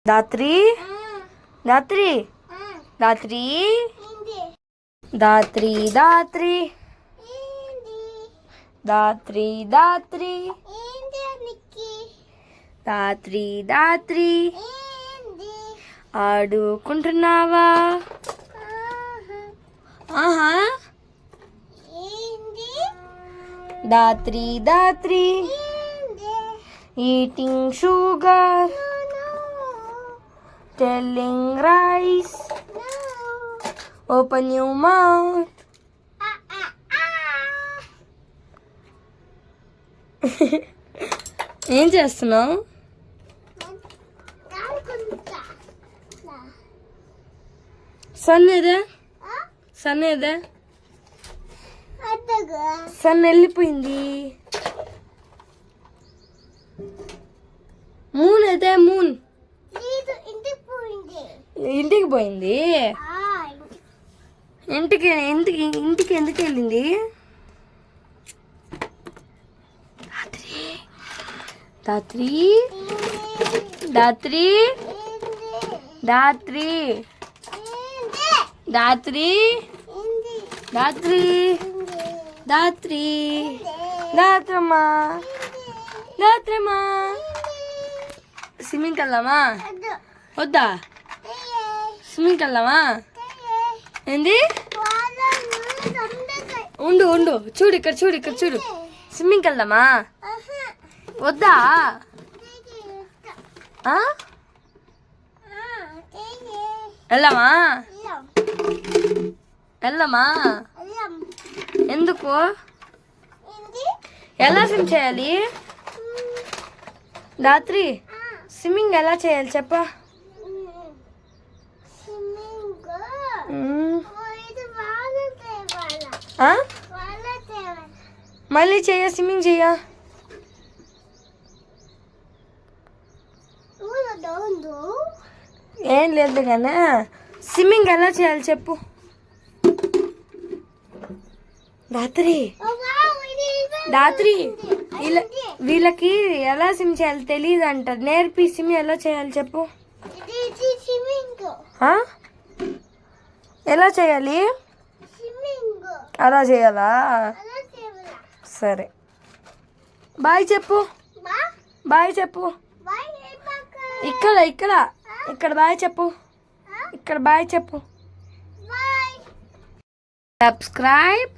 దాత్రి దాత్రి దాత్రి దాత్రి దాత్రి దాత్రి దాత్రి దాత్రి దాత్రి ఆడుకుంటున్నావా? ఆహా. Dhatri Dhatri eating sugar, telling rice, open your mouth. ఏం చేస్తున్నావు? సన్ ఏదే? సన్ ఏదే? సన్ వెళ్ళిపోయింది. మూన్ ఏదే? మూన్ ఇంటికి పోయింది. ఇంటికి ఇంటికి ఇంటికి ఎందుకు వెళ్ళింది? దాత్రి దాత్రి దాత్రి దాత్రి దాత్రి దాత్రి దాత్రమ్మా దాత్రమ్మా. స్విమ్మింగ్కి వెళ్దామా? వద్దా? స్విమ్మింగ్కి వెళ్దామా? ఏంది? ఉండు ఉండు, చూడు ఇక్కడ చూడు, ఇక్కడ చూడు. స్విమ్మింగ్కి వెళ్దామా? వద్దా? వెళ్దామా? వెళ్దామా? ఎందుకు? ఎలా స్విమ్ చేయాలి? రాత్రి స్విమ్మింగ్ ఎలా చేయాలి చెప్పా? మళ్ళీ చెయ్య, స్విమ్మింగ్ చెయ్య. ఏం లేదు కానీ స్విమ్మింగ్ ఎలా చేయాలి చెప్పు. రాత్రి రాత్రి వీళ్ళకి ఎలా స్విమ్ చేయాలి తెలియదు అంట. నేర్పి స్విమ్ ఎలా చేయాలి చెప్పు. ఎలా చేయాలి? అలా చేయాలా? సరే, బాయ్ చెప్పు. బాయ్ చెప్పు. ఇక్కడ ఇక్కడ ఇక్కడ బాయ్ చెప్పు. ఇక్కడ బాయ్ చెప్పు. Subscribe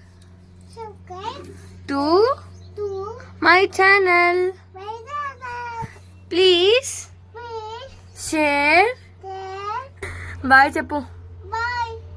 to my channel. Please share. Bye చెప్పు.